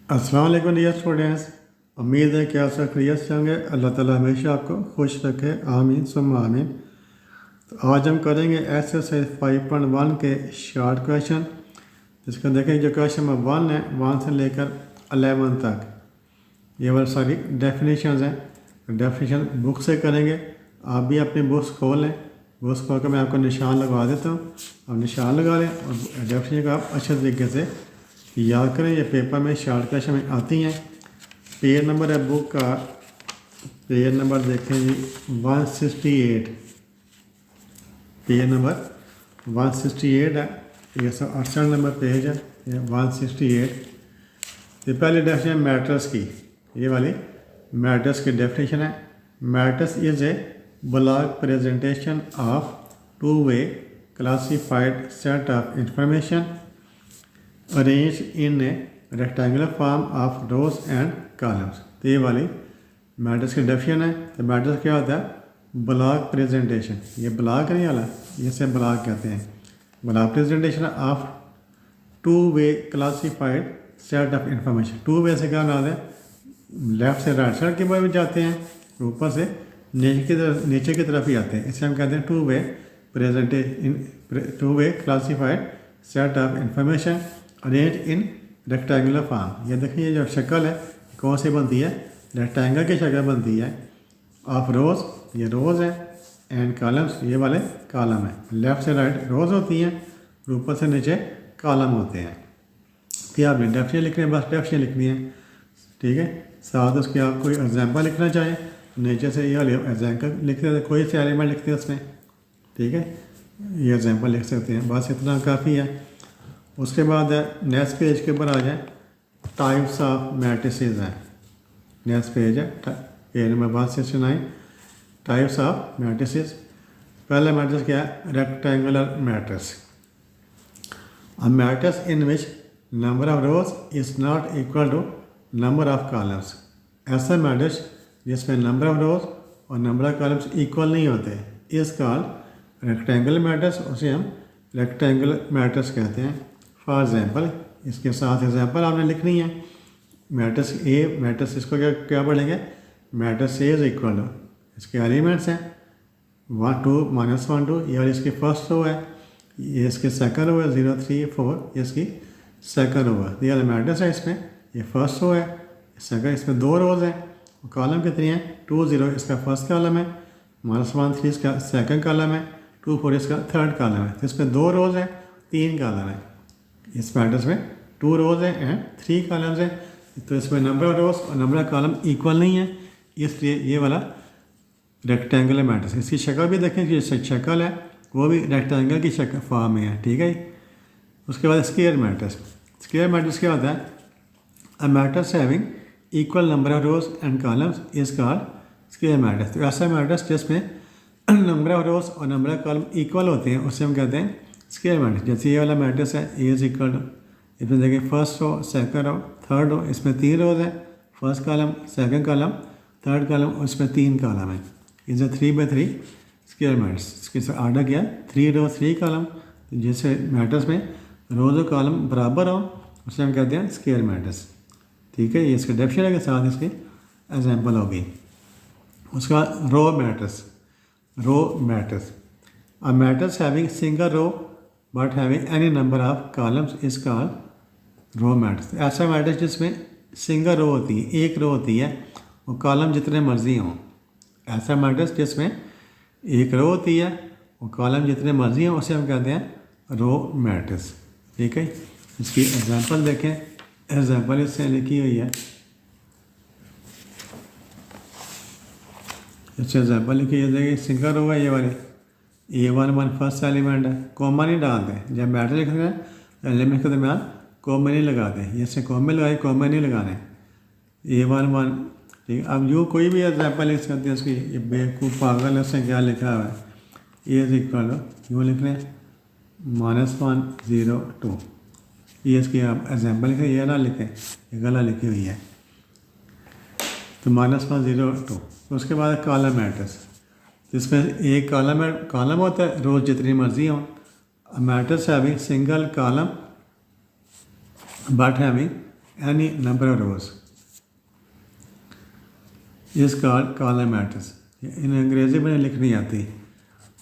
अस्सलाम वालेकुम dear students. उम्मीद है कि आप सब खैरियत से होंगे। अल्लाह ताला हमेशा आपको खुश रखे, आमीन सुम्मा आमीन। तो आज हम करेंगे एक्सरसाइज 5.1 के शॉर्ट क्वेश्चन। जिसका देखें जो क्वेश्चन नंबर 1 है 1 से लेकर 11 तक ये वाली सारी डेफिनेशंस हैं। डेफिनेशन बुक से करेंगे। आप भी अपनी बुक्स खोल लें। बुक्स खोल कर मैं आपको निशान लगवा देता हूँ। आप निशान लगा लें और डेफिनेशन को आप अच्छे तरीके से याद करें। ये पेपर में शॉर्ट क्वेश्चन में आती हैं। पेज नंबर है बुक का, पेज नंबर देखें जी 168। पेज नंबर 168 है। ये 68 नंबर पेज है, ये 168। ये पहली डेफिनेशन मैटर्स की, ये वाली मैटर्स की डेफिनेशन है। Matters is a block presentation of two way classified set of information arrange in A rectangular form of rose and columns. तो ये वाली मैटर्स की डेफिनेशन है। तो मैटर्स क्या होता है? Block presentation. ये ब्लॉक नहीं वाला, इसे ब्लॉक कहते हैं। Block presentation of two way classified set of information. Two way से क्या नाम है? लेफ्ट से राइट साइड के बारे में जाते हैं, ऊपर से नीचे की तरफ ही आते हैं। इसे हम कहते हैं two way presentation, two way classified set of information arrange in rectangular form. ये देखिए, ये जो शक्ल है कौन सी बनती है? रेक्टेंगल की शक्ल बनती है। ऑफ रोज, ये रोज है, एंड कॉलम्स, ये वाले कॉलम है। लेफ्ट से राइट रोज होती हैं, ऊपर से नीचे कॉलम होते हैं। तो आपने डेफिनेशन लिखनी है, बस डेफिनेशन लिखनी है, ठीक है। साथ उसके आप कोई एग्जाम्पल लिखना चाहें, नीचे से ये वाले एग्जाम्पल लिखते हैं, कोई से एलिमेंट लिखते हैं उसमें, ठीक है। ये एग्जाम्पल लिख सकते हैं, बस इतना काफ़ी है। उसके बाद नेक्स्ट पेज के ऊपर आ जाए, टाइप्स ऑफ मैट्रिसेस हैं। नेक्स्ट पेज है page number 169, types of matrices. पहला मैट्रिक्स क्या है? Rectangular matrix. A matrix in which number of rows is not equal to number of columns. ऐसा मैट्रिक्स जिसमें नंबर ऑफ रोज और number of columns equal नहीं होते, इस कॉल्ड रेक्टेंगुलर मैट्रिक्स। उसे हम रेक्टेंगुलर मैट्रिक्स कहते हैं। फॉर एग्जांपल, इसके साथ एग्जांपल आपने लिखनी है। मैट्रिक्स ए, मैट्रिक्स इसको क्या क्या पढ़ेंगे? Matrix A is equal to, इसके एलिमेंट्स हैं 1 2 -1 2, ये इसकी फर्स्ट रो है, ये इसकी सेकंड रो है 0 3 4, ये इसकी सेकंड रो है। ये वाला मैट्रिक्स है, इसमें ये फर्स्ट रो है, सेकंड, इसमें दो रोज हैं। कॉलम कितनी है? 2 0 इसका फर्स्ट कॉलम है, -1 3 इसका सेकंड कॉलम है, 2 4 इसका थर्ड कॉलम है। तो इसमें 2 रोज है, 3 कॉलम है। इस मैट्रिक्स में 2 रोज है एंड 3 कॉलम्स है। तो इसमें नंबर ऑफ रोज और नंबर ऑफ कॉलम इक्वल नहीं है, इसलिए ये वाला रेक्टेंगुलर मैट्रिक्स। इसकी शक्ल भी देखें, जो शक्ल है वो भी रेक्टेंगल की शक्ल फॉर्म में है, ठीक है। उसके बाद स्क्वायर मैट्रिक्स। स्क्वायर मैट्रिक्स क्या होता है? अ matrix having equal number of rose and columns is called square matrix. तो ऐसा मैट्रिक्स जिसमें नंबर ऑफ रोज और नंबर ऑफ कॉलम इक्वल होते हैं, उससे हम कहते हैं स्क्वायर मैट्रिक्स। जैसे ये वाला मैट्रिक्स है, ए इज इक्वल टू, इसमें देखिए first row, second row, third row, इसमें 3 रोज है, first column, second column, third column, और इसमें 3 कॉलम है। Is a 3 by 3 square matrix. इसके आर्डर क्या है? 3 रो 3 कॉलम। जैसे मैट्रिक्स में रोज और कॉलम बराबर हो, उसे हम कहते हैं स्क्वायर मैट्रिक्स, ठीक है। ये इसका डेफिनेशन के साथ इसकी एग्जाम्पल होगी। उसका row matrix. Row matrix, a matrix having single row but having any number of columns is called row matrix. ऐसा मैट्रिक्स जिसमें सिंगल रो होती है, एक रो होती है, और कॉलम जितने मर्जी हों। ऐसा मैट्रिक्स जिसमें एक रो होती है और कॉलम जितने मर्जी हों, उसे हम कहते हैं रो मैट्रिक्स, ठीक है। इसकी एग्जांपल देखें, एग्जांपल इससे लिखी हुई है। इससे एग्जांपल लिखी है, देखिए सिंगल रो है ये वाली, A11 फर्स्ट एलिमेंट है, कॉमा नहीं डालते। जब मैट्रिक्स लिखते हैं एलिमेंट के दरमियान कॉमा नहीं लगाते, ये से कॉमा लगाए, कॉमा नहीं लगाने। A11, ठीक है। अब जो कोई भी एग्जाम्पल लिख सकते हैं उसकी, ये बेवकूफ़ पागल है, उससे क्या लिखा हुआ है? ए इज इक्वल टू, यूँ लिख रहे हैं -1 0 2, ये इसकी आप एग्जाम्पल लिखें, ये ना लिखें, ये गलत लिखी हुई है। तो -1 0 2। उसके बाद कॉलम मैट्रिक्स, जिसमें एक कॉलम होता है, रोज जितनी मर्जी हो। Matrix having single column but having any number of rows is called column matrix. इन अंग्रेजी में लिख नहीं आती.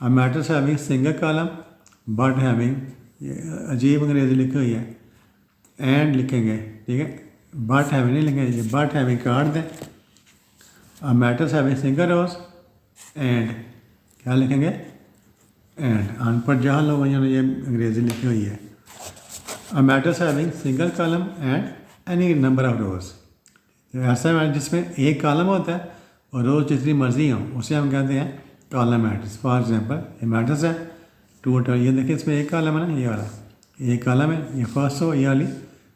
A matrix having single column but having, अजीब अंग्रेजी लिखी हुई है, एंड लिखेंगे, ठीक है, बट हैविंग नहीं लिखेंगे, बट हैविंग काट दें. A matrix having single rows and क्या लिखेंगे, एंड. अनपढ़ जहाँ लोग हैं ये अंग्रेजी लिखी हुई है. A matrix having single column and any number of rows. ऐसा मैट्रिक्स जिसमें एक कॉलम होता है और रोज जितनी मर्जी हो उसे हम कहते हैं कॉलम मैट्रिक्स. फॉर एग्जांपल ये मैट्रिक्स है 2 ये देखिए इसमें एक कॉलम है ना, ये वाला एक कॉलम है, ये फर्स्ट रो, ये वाली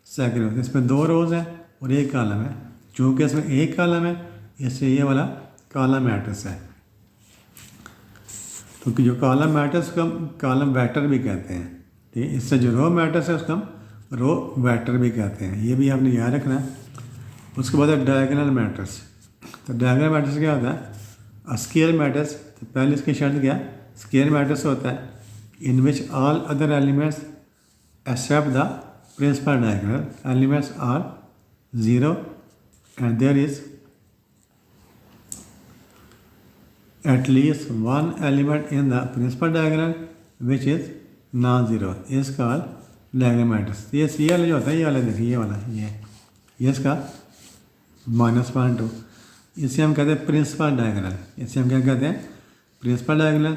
सेकंड रो. इसमें 2 रोज है और एक कॉलम है. चूँकि इसमें एक कॉलम है इससे ये वाला कॉलम मैट्रिक्स है. तो जो कॉलम मैट्रिक्स को हम कॉलम वेक्टर भी कहते हैं, ठीक है. इससे जो रो मैट्रिक्स है उसको हम रो वेक्टर भी कहते हैं. ये भी आपने याद रखना है. उसके बाद है डायगोनल मैट्रिक्स. तो डायगोनल मैट्रिक्स क्या होता है, स्क्वायर मैट्रिक्स. तो पहले इसकी शर्त क्या, स्क्वायर मैट्रिक्स होता है in which all other elements except the principal diagonal elements are 0 and there is at least one element in the principal diagonal which is non-zero is called diagonal matrix. ये सी वाला जो होता है, ये वाला देखिए, ये वाला ये इसका -1 इसे हम कहते हैं प्रिंसिपल डायगोनल. इसे हम क्या कहते हैं, प्रिंसिपल डायगोनल.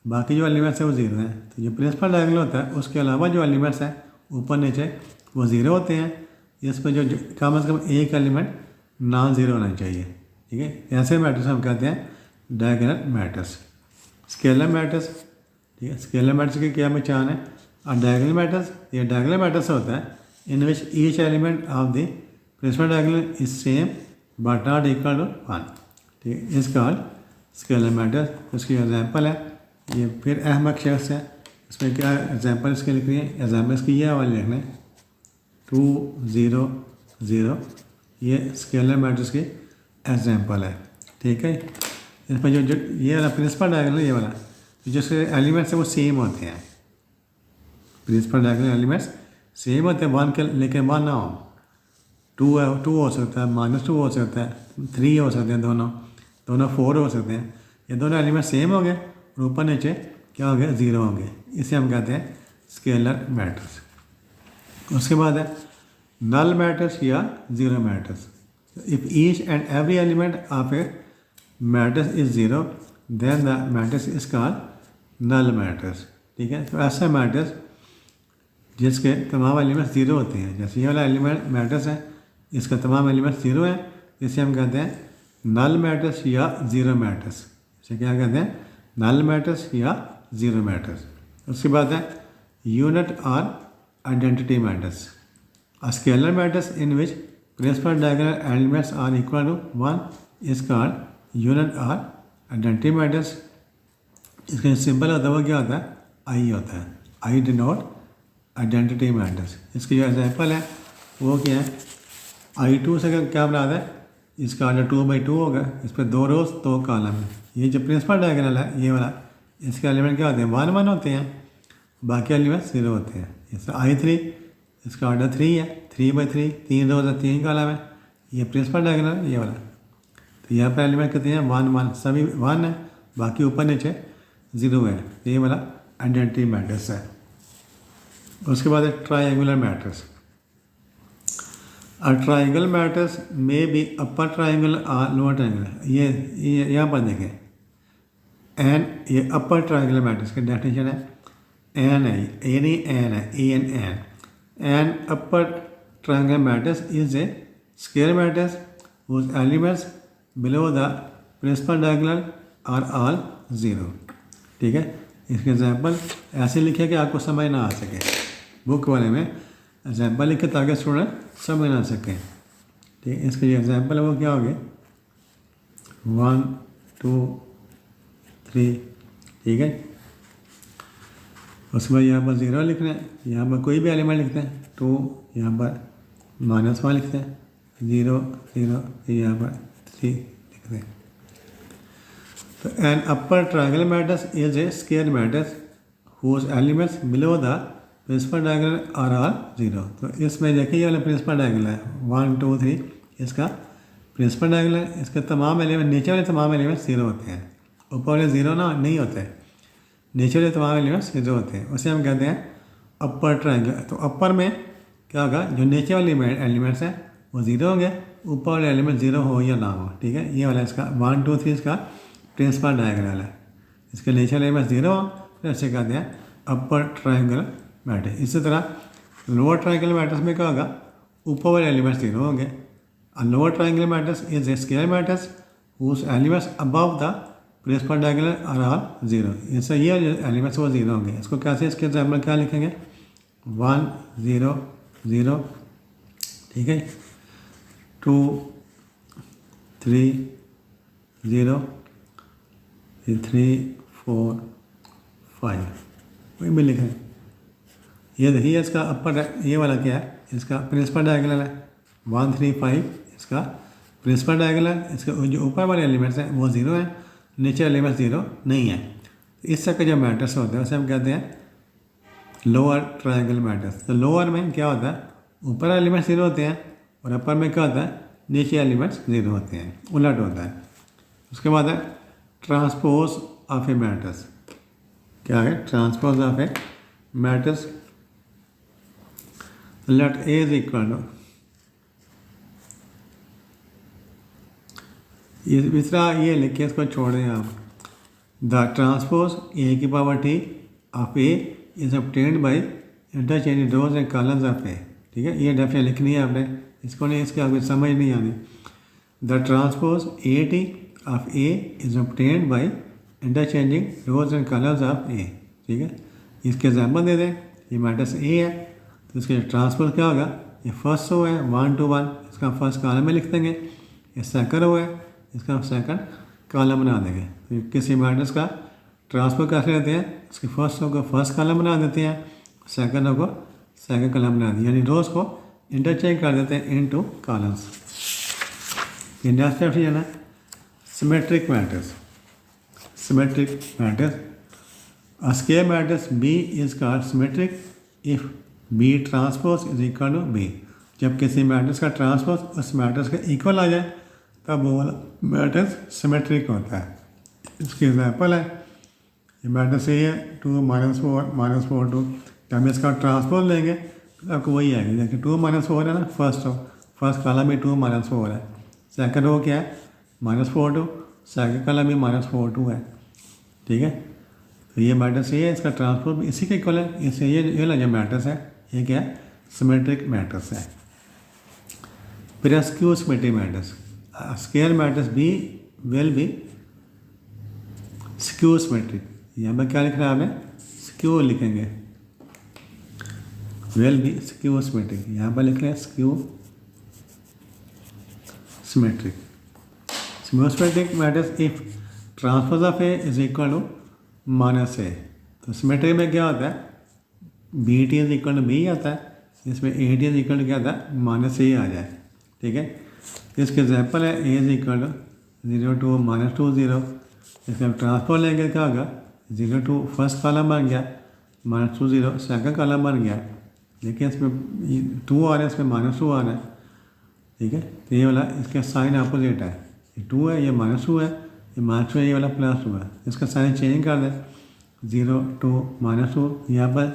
बाकी जो एलिमेंट्स है वो 0 हैं. तो जो प्रिंसिपल डायगोनल होता है उसके अलावा जो एलिमेंट्स हैं ऊपर नीचे वो 0 होते हैं. इसमें जो कम से कम एक एलिमेंट non-zero होना चाहिए, ठीक है. ऐसे मैट्रिक्स हम कहते हैं डायगोनल मैट्रिक्स. स्केलर मैट्रिक्स, ठीक है. स्केलर मैट्रिक्स की क्या पहचान है, और डायगोनल मैट्रिक्स, ये डायगोनल मैट्रिक्स होता है in which each element of the principal diagonal is same but not equal to 1, ठीक है. Is called scalar matrix. उसकी एग्जांपल है, ये फिर अहम शख्स है. इसमें क्या एग्जांपल इसके लिख रही है, एग्जांपल इसकी ये वाले लिखने 2 0 0. ये स्केलर मैट्रिक्स की एग्जांपल है, ठीक है. इसमें जो ये वाला प्रिंसिपल डायगोनल, ये वाला जिसके एलिमेंट्स है वो सेम होते हैं. प्रिंसिपल डायगोनल एलिमेंट्स सेम होते हैं, 1 के लेकिन 1 ना हो. 2 है, 2 हो सकता है, -2 हो सकता है, 3 हो सकते हैं, दोनों 4 हो सकते हैं. ये दोनों एलिमेंट सेम हो गए और ऊपर नीचे क्या हो गया, 0 होंगे. इसे हम कहते हैं स्केलर मैट्रिक्स. उसके बाद है नल मैट्रिक्स या zero matrix. If each and every element of a matrix is 0 then the matrix is called null matrix, ठीक है. तो ऐसा मैट्रिक्स जिसके तमाम एलिमेंट्स 0 होते हैं, जैसे ये वाला एलिमेंट मैट्रिक्स है, इसका तमाम एलिमेंट्स 0 हैं, इसे हम कहते हैं नल मैट्रिक्स या जीरो मैट्रिक्स. इसे क्या कहते हैं, नल मैट्रिक्स या जीरो मैट्रिक्स. उसके बाद है यूनिट और identity matrix. A scalar matrix in which principal diagonal elements are equal to 1 is called unit or identity matrix. इसका सिंपल होता है वो क्या होता है, आई होता है. आई डिनोट आइडेंटिटी मैट्रिक्स. इसकी जो एग्जाम्पल है वो क्या है, I2 से क्या बनाता है, इसका ऑर्डर 2/2 होगा. इस पर 2 रोज 2 कॉलम है. ये जो प्रिंसिपल डायगोनल है ये वाला, इसके एलिमेंट क्या होते हैं, 1 1 होते हैं, बाकी एलिमेंट 0 होते हैं. जैसे I3, इसका ऑर्डर 3 है, 3/3, 3 रोज है, 3 कॉलम है. ये प्रिंसिपल डायगोनल है ये वाला. तो यहाँ पर एलिमेंट कितने हैं, 1 1, सभी 1 है, बाकी ऊपर नीचे 0 है. ये वाला आइडेंटिटी मैट्रिक्स है. उसके बाद है triangular matrix. A triangle matrix में भी अपर ट्रायंगल और लोअर ट्रायंगल. ये यहाँ पर देखें, एन, ये अपर ट्रायंगुलर मैट्रिक्स की डेफिनेशन है. एन है, ए नहीं एन है, a an an. An upper triangular matrix is a square matrix whose elements below the principal diagonal are all 0, ठीक है. इसके एग्जांपल ऐसे लिखे कि आपको समझ ना आ सके. बुक वाले में एग्जांपल लिखे ताकि स्टूडेंट समझ ना सकें, ठीक है. इसके जो एग्जांपल है वो क्या हो गए, 1 2 3, ठीक है. उसके बाद यहाँ पर 0 लिखना है, यहाँ पर कोई भी एलिमेंट लिखते हैं. 2 यहाँ पर -1 लिखते हैं, 0 0, यहाँ पर 3 लिखते हैं. तो an upper triangular matrix is a square matrix whose elements below the principal diagonal are are 0। तो इसमें देखिए ये वाला प्रिंसिपल डायगोनल है 1 2 3, इसका प्रिंसिपल डायगोनल है। इसके तमाम एलिमेंट, नीचे वाले तमाम एलिमेंट 0 होते हैं, ऊपर वाले 0 ना नहीं होते। नीचे वाले तमाम एलिमेंट्स 0 होते हैं, उसे हम कहते हैं अपर ट्रायंगल। तो अपर में क्या होगा, जो नीचे वाले एलिमेंट्स हैं वो 0 होंगे, ऊपर वाले एलिमेंट 0 हो या ना हो। ठीक है, ये वाला इसका 1 2 3 इसका प्रिंसिपल डायगोनल है। इसके नीचे वाले एलिमेंट 0 हो तो इसे कहते हैं अपर ट्रायंगल मैट्रिक्स। इसी तरह लोअर ट्रायंगल मैट्रिक्स में क्या होगा, ऊपर वाले एलिमेंट्स 0 होंगे। A lower triangular matrix is a square matrix whose elements above the principal diagonal are all 0। इससे ये एलिमेंट्स वो 0 होंगे। इसको कैसे, इसके एग्जाम्पल क्या लिखेंगे, 1 0 0, ठीक है, 2 3 0, 3 4 5, वही भी लिखें। ये देखिए इसका अपर, ये वाला क्या है, इसका प्रिंसिपल डायगोनल है 1 3 5, इसका प्रिंसिपल डायगोनल। इसके जो ऊपर वाले एलिमेंट्स हैं वो 0 हैं, नीचे एलिमेंट्स 0 नहीं है। इस तरह के जो मैट्रिक्स होते हैं उसे हम कहते हैं लोअर ट्रायंगल मैट्रिक्स। तो लोअर में क्या होता है, ऊपर एलिमेंट्स 0 होते हैं और अपर में क्या होता है, नीचे एलिमेंट्स 0 होते हैं, उलट होता है। उसके बाद है ट्रांसपोज ऑफ ए मैट्रिक्स। क्या है transpose of a matrix, let A is equal to, इस तरह ये लिखे, इसको छोड़ दें आप। द ट्रांसपोज ए की power T of A is obtained by interchanging rows and columns of A. ठीक है, ये डेफिनेशन लिखनी है आपने, इसको नहीं, इसके आगे समझ नहीं आनी। The transpose A T of A is obtained by interchanging rows and columns of A. ठीक है, इसके एग्जाम्पल दे दें। ये मैट्रिक्स ए है तो इसके ट्रांसपोज क्या होगा, ये फर्स्ट रो है 1 2 1, इसका फर्स्ट कॉलम में लिख देंगे। ये सेकंड रो है, इसका हम सेकंड कॉलम बना देंगे। तो किसी मैट्रिक्स का ट्रांसपोज कैसे लेते हैं, इसके फर्स्ट रो को फर्स्ट कॉलम बना देते हैं, सेकंड रो को सेकंड कॉलम बना देते हैं, यानी रोज को इंटरचेंज कर देते हैं इनटू कॉलम्स। ये नेक्स्ट डेफिनेशन है symmetric matrix. Symmetric matrix, a square matrix B is called symmetric if B transpose is equal to B. जब किसी मैट्रिक्स का ट्रांसपोज उस मैट्रिक्स के इक्वल आ जाए तब वो वाला मैट्रिक्स सिमेट्रिक होता है। इसकी एग्जाम्पल है, ये मैट्रिक्स ये है 2 -4 -4 2। जब हम इसका ट्रांसपोज लेंगे तो आपको वही आएगी। देखिए 2 -4 है ना, फर्स्ट रो, फर्स्ट कॉलम में 2 -4 है, सेकंड रो क्या है -4 2, सेकंड कॉलम में -4 2 है। ठीक है, तो ये मैट्रिक्स ये है, इसका ट्रांसपोज इसी के इक्वल है। इससे ये वाला जो मैट्रिक्स है ये क्या है, सिमेट्रिक मैट्रिक्स है। फिर skew symmetric matrix, square matrix B will be skew symmetric. यहाँ पर क्या लिखना है आपने, स्क्यू लिखेंगे, विल बी स्क्यू सिमेट्रिक, यहाँ पर लिख लें skew symmetric. Symmetric matrix if transpose of A is equal to -a। तो सिमेट्रिक में क्या होता है, B T is equal to B आता है, इसमें A T is equal to क्या आता है -a आ जाए। ठीक है, इसके एग्जाम्पल है ए इज इक्वल टू 0 2 -2 0। इसका हम ट्रांसपोज लेंगे क्या होगा, 0 2 फर्स्ट कॉलम बन गया, -2 0 सेकंड कॉलम बन गया। देखिए इसमें 2 आ रहा है, इसमें -2 आ रहा है। ठीक है, तो ये वाला इसका साइन अपोजिट है, ये 2 है, ये -2 है, ये -2 है, ये वाला +2 है। इसका साइन चेंज कर दें, 0 2 -2, यहाँ पर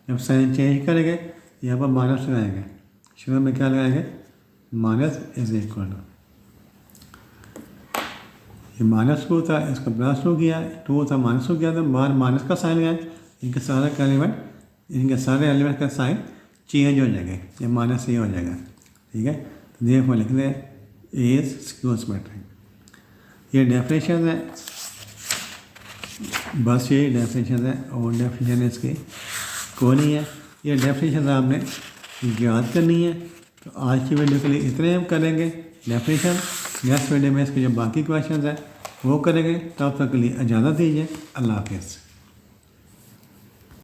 जब साइन चेंज करेंगे यहाँ पर माइनस लगाएंगे, शुरू में क्या लगाएंगे, माइनस इज इक्वल टू, ये -2 था, इसका +2 किया, 2 था -2 किया, तो बाहर माइनस का साइन लगाए, इनके सारे एलिमेंट का साइन चेंज हो जाएगा, ये माइनस ये हो जाएगा। ठीक है, तो देखो लिख दें ए इज स्क्यू सिमेट्रिक। ये डेफिनेशन है, बस ये डेफिनेशन है, और डेफिनेशन इसकी कोई नहीं है। ये डेफिनेशन आपने याद करनी है। तो आज की वीडियो के लिए इतने हम करेंगे डेफिनेशन। नेक्स्ट वीडियो में इसके जो बाकी क्वेश्चन हैं वो करेंगे। तब तक के लिए इजाज़त दीजिए। अल्लाह हाफिज़।